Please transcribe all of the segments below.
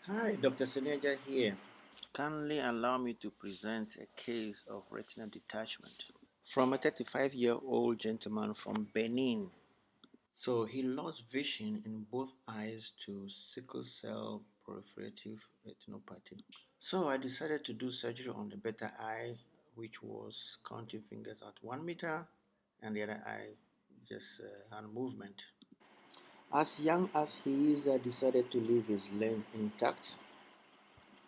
Hi, Dr. Seneja here. Kindly allow me to present a case of retinal detachment from a 35-year-old gentleman from Benin. So he lost vision in both eyes to sickle cell proliferative retinopathy. So I decided to do surgery on the better eye, which was counting fingers at 1 meter, and the other eye just hand movement. As young as he is, I decided to leave his lens intact.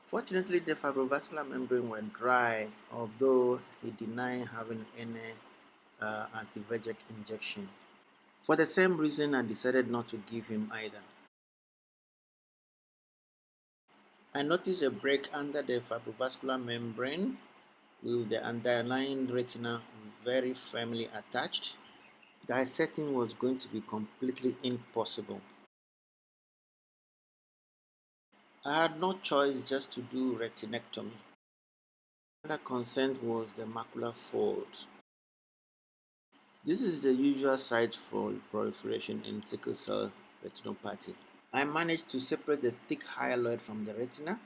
Fortunately, the fibrovascular membrane were dry, although he denied having any anti-VEGF injection. For the same reason, I decided not to give him either. I noticed a break under the fibrovascular membrane with the underlying retina very firmly attached. Dissecting was going to be completely impossible. I had no choice just to do retinectomy. Another concern was the macular fold. This is the usual site for proliferation in sickle cell retinopathy. I managed to separate the thick hyaloid from the retina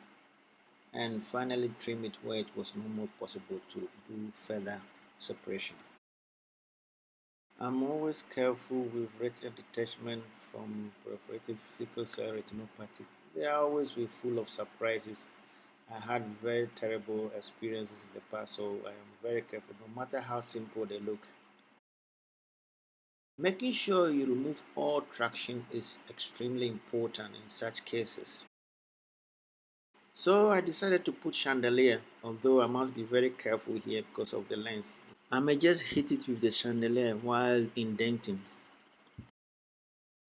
and finally trim it where it was no more possible to do further separation. I'm always careful with retinal detachment from proliferative sickle cell retinopathy. They are always full of surprises. I had very terrible experiences in the past, so I am very careful no matter how simple they look. Making sure you remove all traction is extremely important in such cases. So I decided to put chandelier, although I must be very careful here because of the lens. I may just hit it with the chandelier while indenting.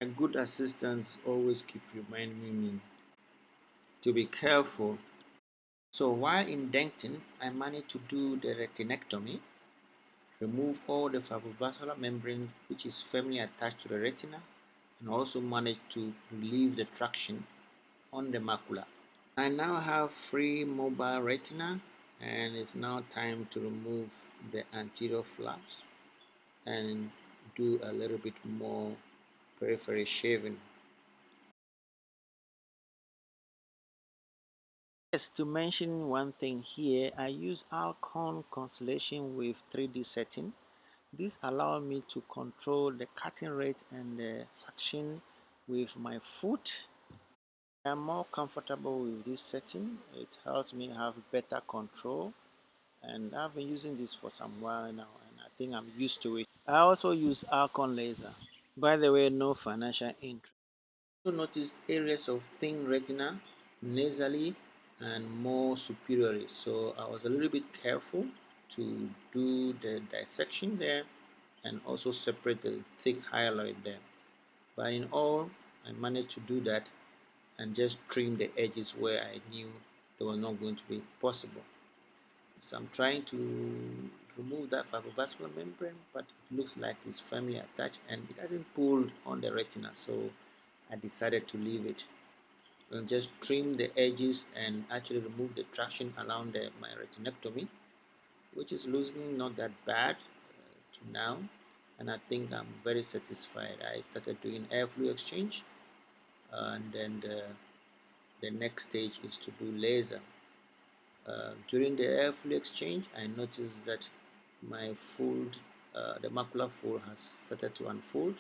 A good assistants always keep reminding me to be careful. So while indenting, I managed to do the retinectomy, remove all the fibrovascular membrane which is firmly attached to the retina, and also managed to relieve the traction on the macula. I now have free mobile retina, and it's now time to remove the anterior flaps and do a little bit more peripheral shaving. Yes, to mention one thing here, I use Alcon Constellation with 3D setting. This allows me to control the cutting rate and the suction with my foot. I'm more comfortable with this setting. It helps me have better control, and I've been using this for some while now, and I think I'm used to it. I also use Alcon laser. By the way, no financial interest. Also notice areas of thin retina nasally and more superiorly, so I was a little bit careful to do the dissection there and also separate the thick hyaloid there. But in all, I managed to do that and just trim the edges where I knew they were not going to be possible. So I'm trying to remove that fibrovascular membrane, but it looks like it's firmly attached and it hasn't pulled on the retina, so I decided to leave it and just trim the edges and actually remove the traction around my retinectomy, which is losing not that bad to now, and I think I'm very satisfied. I started doing air fluid exchange, and then the next stage is to do laser. During the air fluid exchange, I noticed that my fold, the macular fold has started to unfold,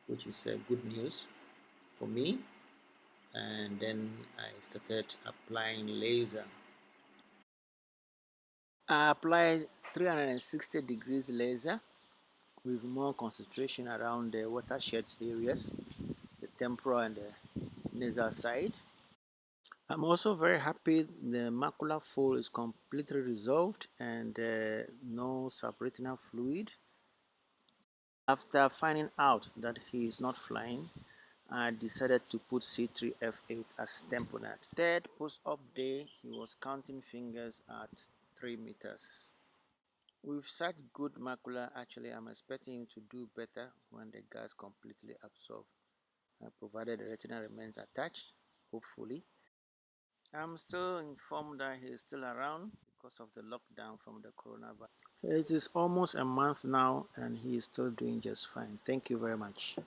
which is good news for me. And then I started applying laser. I applied 360 degrees laser with more concentration around the watershed areas, the temporal and the nasal side. I'm also very happy the macular fold is completely resolved and no subretinal fluid. After finding out that he is not flying, I decided to put C3F8 as tamponade. Third post-op day, he was counting fingers at 3 meters. With such good macula, actually I'm expecting him to do better when the gas completely absorbed, provided the retina remains attached, hopefully. I'm still informed that he is still around because of the lockdown from the coronavirus. It is almost a month now and he is still doing just fine. Thank you very much.